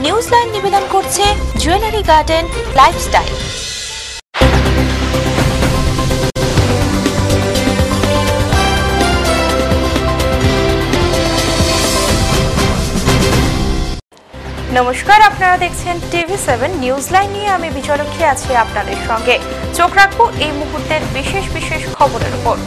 নিউজলাইন নিবেদন করছে jewellery garden lifestyle. নমস্কার, আপনারা দেখছেন TV7 নিউজলাইন নিয়ে আমি বিজয়লক্ষ্মী আছি আপনাদের সঙ্গে। চোখ রাখবো এই মুহূর্তের বিশেষ খবরের উপর।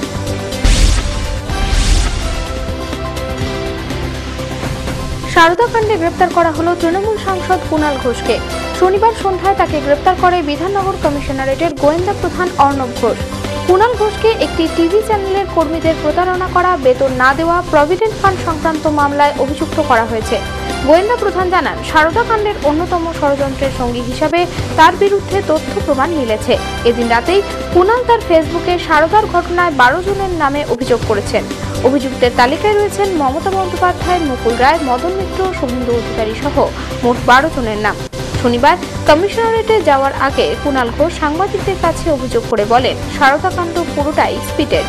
সারদা কাণ্ডে গ্রেপ্তার করা হলো তৃণমূল সাংসদ কুণাল ঘোষকে। শনিবার সন্ধ্যায় তাকে গ্রেপ্তার করে বিধাননগর কমিশনারেটের গোয়েন্দা প্রধান অর্ণব ঘোষ। কুণাল ঘোষকে একটি টিভি চ্যানেলের কর্মীদের প্রতারণা করা, বেতন না দেওয়া, প্রভিডেন্ট ফান্ড সংক্রান্ত মামলায় অভিযুক্ত করা হয়েছে। গোয়েন্দা প্রধান জানান, সারদা কাণ্ডের অন্যতম ষড়যন্ত্রের সঙ্গী হিসাবে তার বিরুদ্ধে তথ্য প্রমাণ মিলেছে। এদিন রাতেই কুণাল তার ফেসবুকে সারদার ঘটনায় 12 জনের নামে অভিযোগ করেছেন। অভিযুক্তের তালিকায় রয়েছেন মমতা বন্দ্যোপাধ্যায়, মুকুল রায়, মদন মিত্র, শুভেন্দু অধিকারী সহ মোট 12 জনের নাম। শনিবার কমিশনারেটে যাওয়ার আগে কুণাল ঘোষ সাংবাদিকদের কাছে অভিযোগ করে বলেন, সারদা কাণ্ড পুরোটাই স্পিডেড।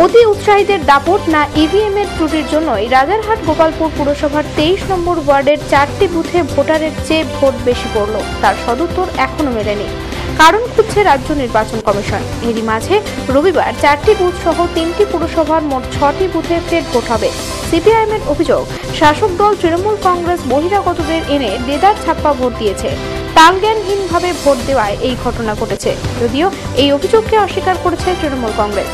অতি উৎসাহীদের দাপট না ইভিএম এর ত্রুটির জন্যই রাজারহাট গোপালপুর পুরসভার 23 নম্বর ওয়ার্ডের 4টি বুথে ভোটারের চেয়ে ভোট বেশি পড়ল, তার সদুত্তর এখনো মেলেনি। কারণ খুঁজছে রাজ্য নির্বাচন কমিশন। এরই মাঝে রবিবার 4টি বুথ সহ 3টি পুরসভার মোট 6টি বুথে ফের ভোট হবে। সিপিআইএম এর অভিযোগ, শাসক দল তৃণমূল কংগ্রেস বহিরাগতদের এনে দেদার ছাপ্পা ভোট দিয়েছে। তালজ্ঞানহীনভাবে ভোট দেওয়ায় এই ঘটনা ঘটেছে। যদিও এই অভিযোগকে অস্বীকার করেছে তৃণমূল কংগ্রেস।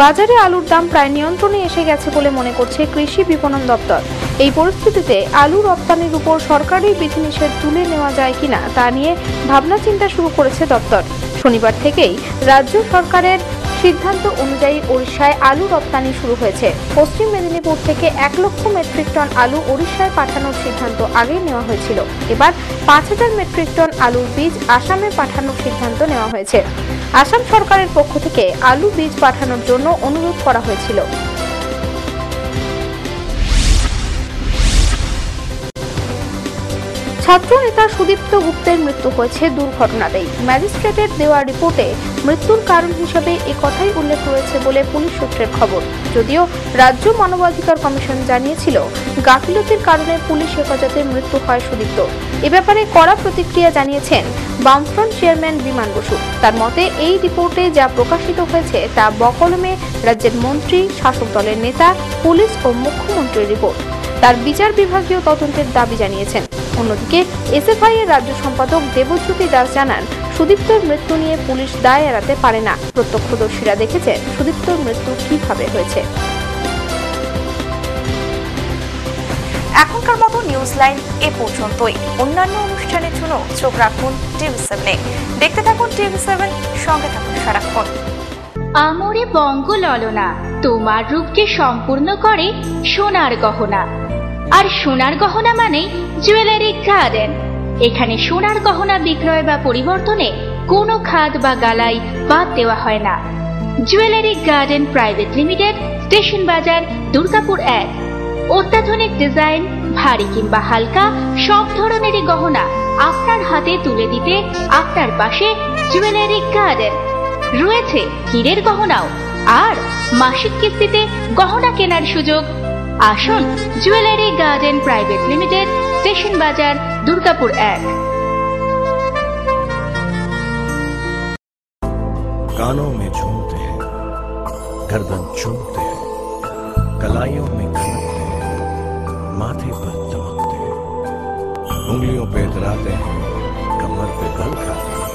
বাজারে আলুর দাম প্রায় নিয়ন্ত্রণে এসে গেছে বলে মনে করছে কৃষি বিপণন দপ্তর। এই পরিস্থিতিতে আলু রপ্তানির উপর সরকারি বিধিনিষেধ তুলে নেওয়া যায় কিনা তা নিয়ে ভাবনা চিন্তা শুরু করেছে দপ্তর। শনিবার থেকেই রাজ্য সরকারের সিদ্ধান্ত অনুযায়ী ওড়িশায় আলু রপ্তানি শুরু হয়েছে। পশ্চিম মেদিনীপুর থেকে 1 লক্ষ মেট্রিক টন আলু ওড়িশায় পাঠানোর সিদ্ধান্ত আগেই নেওয়া হয়েছিল। এবার 5000 মেট্রিক টন আলুর বীজ আসামে পাঠানোর সিদ্ধান্ত নেওয়া হয়েছে। আসাম সরকারের পক্ষ থেকে আলু বীজ পাঠানোর জন্য অনুরোধ করা হয়েছিল। ছাত্রনেতা সুদীপ্ত গুপ্তের মৃত্যু হয়েছে দুর্ঘটনাতেই। ম্যাজিস্ট্রেটের দেওয়া রিপোর্টে মৃত্যুর কারণ হিসেবে একথাই উল্লেখ রয়েছে বলে পুলিশ সূত্রের খবর। যদিও রাজ্য মানবাধিকার কমিশন জানিয়েছিল, গাফিলতির কারণে পুলিশ হেফাজতে মৃত্যু হয় সুদীপ্ত। এ ব্যাপারে কড়া প্রতিক্রিয়া জানিয়েছেন বামফ্রন্ট চেয়ারম্যান বিমান বসু। তার মতে, এই রিপোর্টে যা প্রকাশিত হয়েছে তা বকলমে রাজ্যের মন্ত্রী, শাসক দলের নেতা, পুলিশ ও মুখ্যমন্ত্রীর রিপোর্ট। তার বিচার বিভাগীয় তদন্তের দাবি জানিয়েছেন। অন্যদিকে এসএফআই এর রাজ্য সম্পাদক দেবজ্যোতি দাস জানান, সুদীপ্তর মৃত্যু নিয়ে পুলিশ দায় এড়াতে পারে না। প্রত্যক্ষদর্শীরা দেখেছেন সুদীপ্তর মৃত্যু কিভাবে হয়েছে। এখনকার মতো নিউজলাইন এ পর্যন্তই। অন্যান্য অনুষ্ঠানের জন্য চোখ রাখুন TV7-এ। দেখতে থাকুন TV7, সঙ্গে থাকুন সারাক্ষণ। আমরে বঙ্গ ললনা, তোমার রূপকে সম্পূর্ণ করে সোনার গহনা। আর সোনার গহনা মানে জুয়েলারি গার্ডেন। এখানে সোনার গহনা বিক্রয় বা পরিবর্তনে কোনো খাদ বা গালাই বাদ দেওয়া হয় না। Jewellery garden private limited, station বাজার, দুর্গাপুর 1। অত্যাধুনিক ডিজাইন, ভারী কিংবা হালকা সব ধরনেরই গহনা আপনার হাতে তুলে দিতে আপনার পাশে জুয়েলারি গার্ডেন। রয়েছে হীরের গহনাও, আর মাসিক কিস্তিতে গহনা কেনার সুযোগ। আসুন jewellery garden private limited, station बाजार, दुर्गापुर 1। कानों में झूमते हैं, गर्दन चूमते हैं, कलाइयों में खनकते हैं, माथे पर चमकते हैं, उंगलियों पे इतराते हैं, कमर पे बल खाते हैं।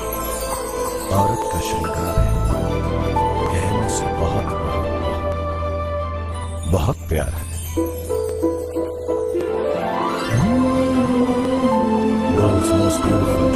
औरत का श्रृंगार है, गहनों से बहुत बहुत प्यार है। World's most beautiful